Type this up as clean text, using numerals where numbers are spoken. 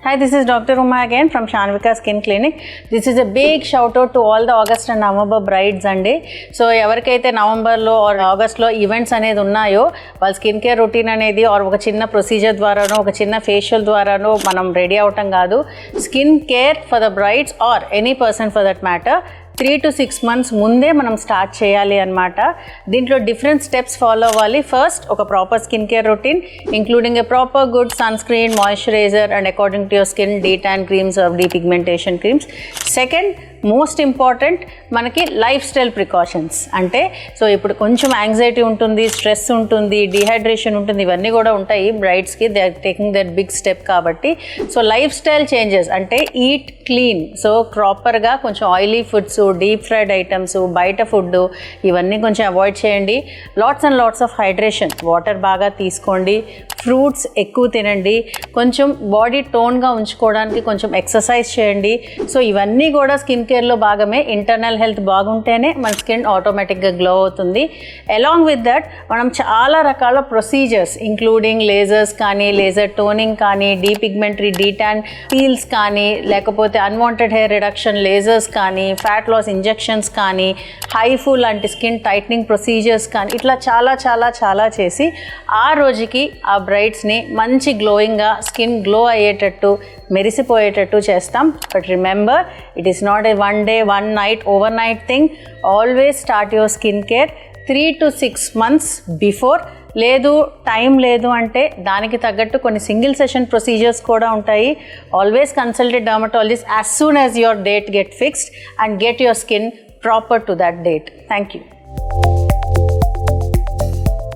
Hi, this is Dr. Uma again from Shanvika Skin Clinic. This is a big shout out to all the August and November brides అండి. So ఎవరికైతే నవంబర్లో are ఆగస్ట్లో events అనేది ఉన్నాయో వాళ్ళ skin care routine అనేది are ఒక చిన్న ప్రొసీజర్ ద్వారానో ఒక చిన్న ఫేషియల్ ద్వారానో మనం రెడీ అవటం కాదు. Skin care for the brides or any person for that matter 3 to 6 months ముందే మనం స్టార్ట్ చేయాలి అనమాట. దీంట్లో డిఫరెంట్ స్టెప్స్ ఫాలో అవ్వాలి. ఫస్ట్ ఒక proper skin care routine including a proper good sunscreen, moisturiser and according to your skin detan creams or depigmentation creams. Second most important మనకి lifestyle precautions. అంటే so ఇప్పుడు కొంచెం anxiety ఉంటుంది, stress ఉంటుంది, dehydration ఉంటుంది, ఇవన్నీ కూడా ఉంటాయి బ్రైడ్స్కి. They are taking that big step కాబట్టి సో లైఫ్ స్టైల్ చేంజెస్ అంటే ఈట్ క్లీన్. సో ప్రాపర్గా కొంచెం oily foods, deep fried items, బయట ఫుడ్ ఇవన్నీ కొంచెం అవాయిడ్ చేయండి. Lots and lots of hydration, water బాగా తీసుకోండి, ఫ్రూట్స్ ఎక్కువ తినండి, కొంచెం బాడీ టోన్గా ఉంచుకోవడానికి కొంచెం ఎక్సర్సైజ్ చేయండి. సో ఇవన్నీ కూడా స్కిన్ కేర్లో భాగమే. ఇంటర్నల్ హెల్త్ బాగుంటేనే మన స్కిన్ ఆటోమేటిక్గా గ్లో అవుతుంది. అలాంగ్ విత్ దట్ మనం చాలా రకాల ప్రొసీజర్స్ ఇంక్లూడింగ్ లేజర్స్ కానీ, లేజర్ టోనింగ్ కానీ, డీపిగ్మెంటరీ డీటాన్ పీల్స్ కానీ, లేకపోతే అన్వాంటెడ్ హెయిర్ రిడక్షన్ లేజర్స్ కానీ, ఫ్యాట్ లాస్ ఇంజెక్షన్స్ కానీ, హైఫూ లాంటి స్కిన్ టైట్నింగ్ ప్రొసీజర్స్ కానీ, ఇట్లా చాలా చాలా చాలా చేసి ఆ రోజుకి ఆ బ్రైడ్స్ని మంచి గ్లోయింగ్గా స్కిన్ గ్లో అయ్యేటట్టు మెరిసిపోయేటట్టు చేస్తాం. But remember, it is not a one day one night over night thing. Always start your skin care 3 to 6 months before. లేదు టైం లేదు అంటే దానికి తగ్గట్టు కొన్ని సింగిల్ సెషన్ ప్రొసీజర్స్ కూడా ఉంటాయి. Always consult dermatologist as soon as your date get fixed and get your skin proper to that date. Thank you.